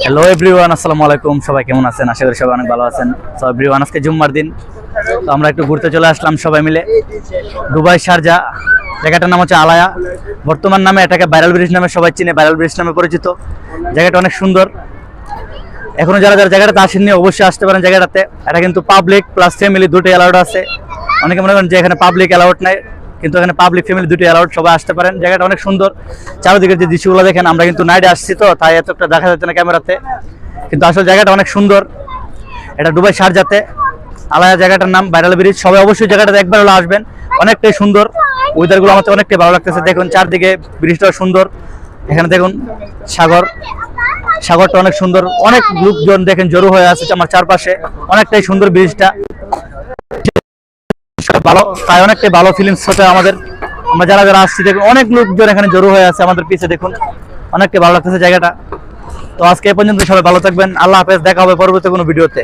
Hello everyone, আসসালামু আলাইকুম। সবাই কেমন আছেন? আশা করি সবাই অনেক ভালো আছেন। সো এভরিওয়ান, আজকে জুম্মার দিন, তো আমরা একটু ঘুরতে চলে আসলাম সবাই মিলে দুবাই শারজা। জায়গাটার নাম হচ্ছে আলায়া, বর্তমান নামে এটাকে ভাইরাল ব্রিজ নামে সবাই চিনে, ভাইরাল ব্রিজ নামে পরিচিত। জায়গাটা অনেক সুন্দর। এখনো যারা যারা জায়গাটাতে আসেননি অবশ্যই আসতে পারেন জায়গাটাতে। এটা কিন্তু পাবলিক প্লাস ফ্যামিলি দুটোই অ্যালাউড আছে। অনেকে মনে করেন যে এখানে পাবলিক অ্যালাউড নাই, কিন্তু এখানে পাবলিক ফ্যামিলি দুটোই অ্যালাউড, সবাই আসতে পারেন। জায়গাটা অনেক সুন্দর। চারিদিকের যে দৃশ্যগুলো দেখেন, আমরা কিন্তু নাইটে আসছি তো তাই এতটা দেখা যাচ্ছে না ক্যামেরাতে, কিন্তু আসলে জায়গাটা অনেক সুন্দর। এটা দুবাই শারজাতে আলাদা জায়গাটার নাম ভাইরাল ব্রিজ। সবাই অবশ্যই জায়গাটাতে একবার হলে আসবেন, অনেকটাই সুন্দর। ওয়েদারগুলো আমার অনেকটাই ভালো লাগতেছে। দেখুন চারদিকে ব্রিজটাও সুন্দর। এখানে দেখুন সাগর, সাগরটা অনেক সুন্দর। অনেক লোকজন দেখেন জড়ো হয়ে আছে আমার চারপাশে, অনেকটাই সুন্দর ব্রিজটা ভালো, তাই অনেকটাই ভালো ফিলিংস হচ্ছে আমাদের। আমরা যারা যারা আসছি দেখুন অনেক লোকজন এখানে জড়ো হয়ে আছে আমাদের পিছে, দেখুন অনেকটাই ভালো লাগতেছে জায়গাটা। তো আজকে এই পর্যন্ত, সবাই ভালো থাকবেন, আল্লাহ হাফেজ, দেখা হবে পরবর্তী কোনো ভিডিওতে।